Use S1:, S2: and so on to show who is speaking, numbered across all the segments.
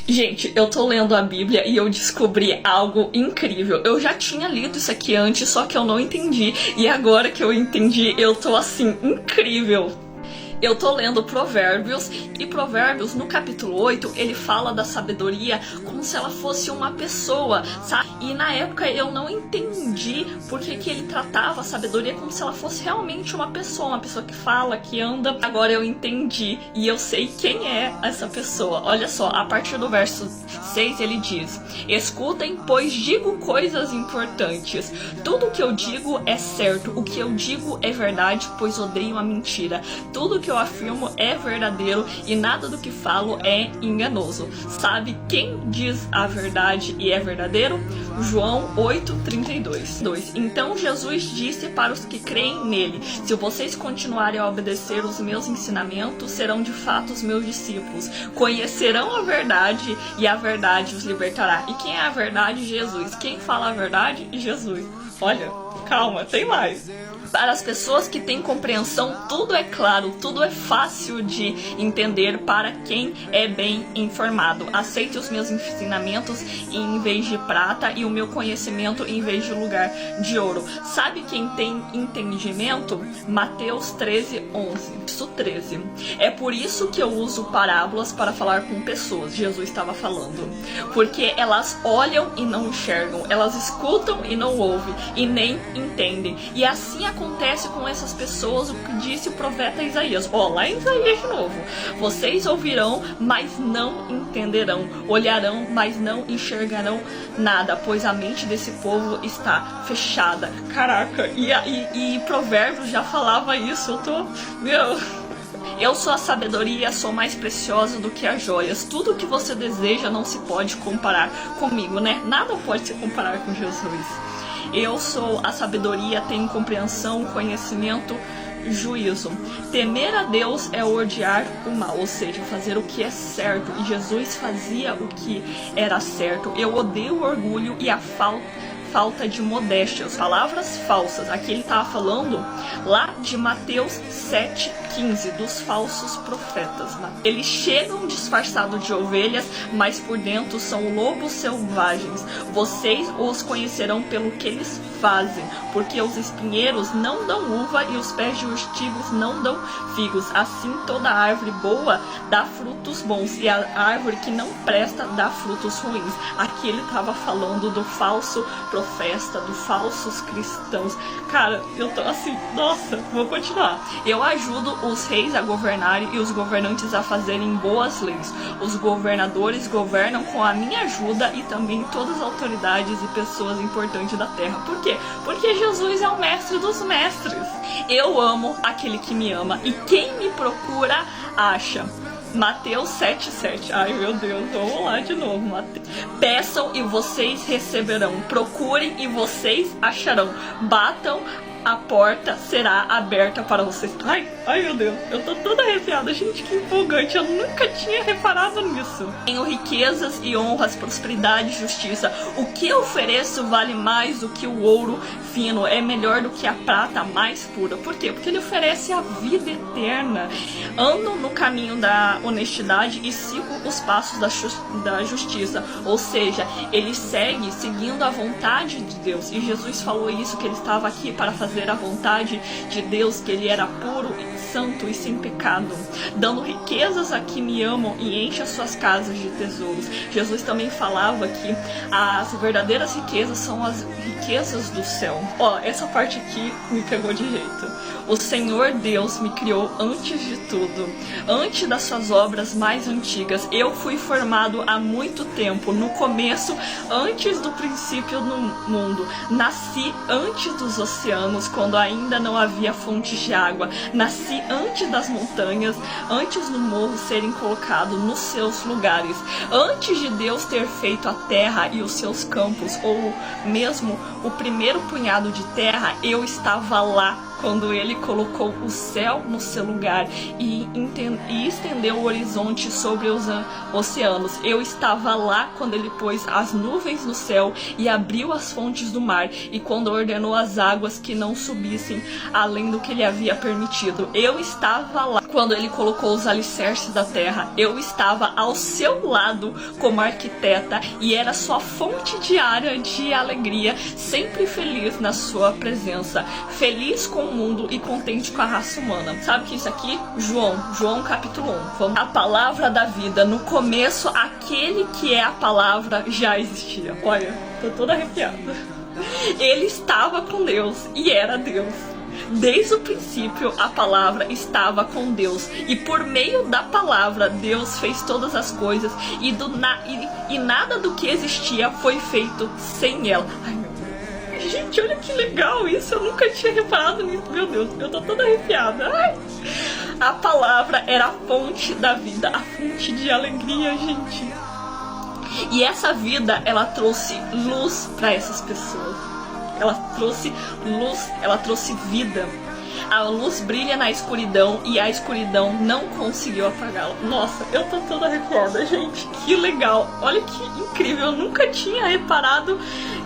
S1: Gente, eu tô lendo a Bíblia e eu descobri algo incrível. Eu já tinha lido isso aqui antes, só que eu não entendi. E agora que eu entendi, eu tô assim, incrível. Eu tô lendo Provérbios, e Provérbios, no capítulo 8, ele fala da sabedoria como se ela fosse uma pessoa, sabe? E na época eu não entendi porque que ele tratava a sabedoria como se ela fosse realmente uma pessoa que fala, que anda. Agora eu entendi, e eu sei quem é essa pessoa. Olha só, a partir do verso 6 ele diz: escutem, pois digo coisas importantes. Tudo o que eu digo é certo, o que eu digo é verdade, pois odeio a mentira. Tudo que eu afirmo é verdadeiro e nada do que falo é enganoso. Sabe quem diz a verdade e é verdadeiro? João 8:32. Então Jesus disse para os que creem nele: se vocês continuarem a obedecer os meus ensinamentos, serão de fato os meus discípulos. Conhecerão a verdade e a verdade os libertará. E quem é a verdade? Jesus. Quem fala a verdade? Jesus. Olha, calma, tem mais. Para as pessoas que têm compreensão, tudo é claro, tudo é fácil de entender para quem é bem informado. Aceite os meus ensinamentos em vez de prata e o meu conhecimento em vez de lugar de ouro. Sabe quem tem entendimento? Mateus 13:11. Verso 13. É por isso que eu uso parábolas para falar com pessoas. Jesus estava falando. Porque elas olham e não enxergam, elas escutam e não ouvem, e nem entendem. E assim acontece com essas pessoas o que disse o profeta Isaías. Lá em Isaías de novo. Vocês ouvirão, mas não entenderão. Olharão, mas não enxergarão nada, pois a mente desse povo está fechada. Caraca, e Provérbios já falava isso. Eu sou a sabedoria, sou mais preciosa do que as joias. Tudo que você deseja não se pode comparar comigo, né? Nada pode se comparar com Jesus. Eu sou a sabedoria, tenho compreensão, conhecimento, juízo. Temer a Deus é odiar o mal, ou seja, fazer o que é certo. E Jesus fazia o que era certo. Eu odeio o orgulho e a falta de modéstia, as palavras falsas. Aqui ele estava falando lá de Mateus 7:15, dos falsos profetas. Eles chegam disfarçados de ovelhas, mas por dentro são lobos selvagens. Vocês os conhecerão pelo que eles fazem, porque os espinheiros não dão uva e os pés de urtigos não dão figos. Assim toda árvore boa dá frutos bons e a árvore que não presta dá frutos ruins. Aqui ele estava falando do falso profeta, dos falsos cristãos. Cara, eu tô assim, nossa, vou continuar. Eu ajudo os reis a governarem e os governantes a fazerem boas leis. Os governadores governam com a minha ajuda e também todas as autoridades e pessoas importantes da terra. Por quê? Porque Jesus é o mestre dos mestres. Eu amo aquele que me ama e quem me procura acha. Mateus 7:7. Ai meu Deus, vamos lá de novo. Peçam e vocês receberão. Procurem e vocês acharão. Batam, a porta será aberta para vocês. Ai meu Deus, eu tô toda arrepiada. Gente, que empolgante, eu nunca tinha reparado nisso. Tenho riquezas e honras, prosperidade e justiça. O que eu ofereço vale mais do que o ouro fino, é melhor do que a prata mais pura. Por quê? Porque ele oferece a vida eterna. Ando no caminho da honestidade e sigo os passos da justiça. Ou seja, ele segue seguindo a vontade de Deus. E Jesus falou isso, que ele estava aqui para fazer a vontade de Deus, que ele era puro, santo e sem pecado, dando riquezas a que me amam e enche as suas casas de tesouros. Jesus também falava que as verdadeiras riquezas são as riquezas do céu. Essa parte aqui me pegou de jeito. O Senhor Deus me criou antes de tudo, antes das suas obras mais antigas. Eu fui formado há muito tempo, no começo, antes do princípio do mundo. Nasci antes dos oceanos, quando ainda não havia fontes de água. Nasci antes das montanhas, antes do morro serem colocados nos seus lugares. Antes de Deus ter feito a terra e os seus campos, ou mesmo o primeiro punhado de terra, eu estava lá quando ele colocou o céu no seu lugar e estendeu o horizonte sobre os oceanos. Eu estava lá quando ele pôs as nuvens no céu e abriu as fontes do mar, e quando ordenou as águas que não subissem além do que ele havia permitido. Eu estava lá quando ele colocou os alicerces da terra. Eu estava ao seu lado como arquiteta e era sua fonte diária de alegria, sempre feliz na sua presença, feliz com o mundo e contente com a raça humana. Sabe que isso aqui? João capítulo 1. A palavra da vida. No começo, aquele que é a palavra já existia. Olha, tô toda arrepiada. Ele estava com Deus e era Deus. Desde o princípio, a palavra estava com Deus, e por meio da palavra, Deus fez todas as coisas, e nada do que existia foi feito sem ela. Ai, meu Deus. Gente, olha que legal isso, eu nunca tinha reparado nisso. Meu Deus, eu tô toda arrepiada. Ai. A palavra era a fonte da vida, a fonte de alegria, gente. E essa vida, ela trouxe luz para essas pessoas. Ela trouxe luz, ela trouxe vida. A luz brilha na escuridão e a escuridão não conseguiu apagá-la. Nossa, eu tô toda arrepiada, gente. Que legal. Olha que incrível. Eu nunca tinha reparado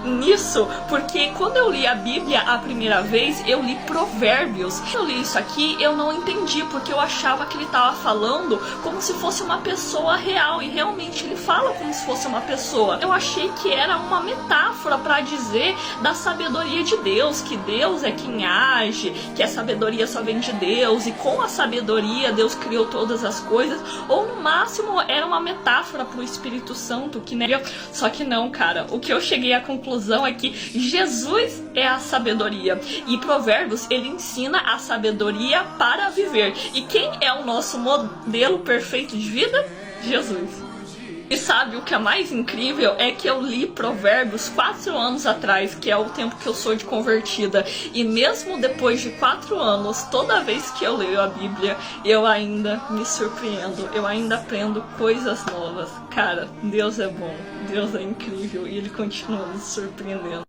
S1: nisso, porque quando eu li a Bíblia a primeira vez, eu li Provérbios. Eu li isso aqui, eu não entendi, porque eu achava que ele estava falando como se fosse uma pessoa real, e realmente ele fala como se fosse uma pessoa. Eu achei que era uma metáfora para dizer da sabedoria de Deus, que Deus é quem age, que a sabedoria só vem de Deus, e com a sabedoria Deus criou todas as coisas, ou no máximo era uma metáfora para o Espírito Santo, que nem eu. Só que não, cara. O que eu cheguei à conclusão é que Jesus é a sabedoria, e Provérbios, ele ensina a sabedoria para viver. E quem é o nosso modelo perfeito de vida? Jesus. E sabe o que é mais incrível? É que eu li Provérbios 4 anos atrás, que é o tempo que eu sou de convertida. E mesmo depois de 4 anos, toda vez que eu leio a Bíblia, eu ainda me surpreendo. Eu ainda aprendo coisas novas. Cara, Deus é bom, Deus é incrível e Ele continua nos surpreendendo.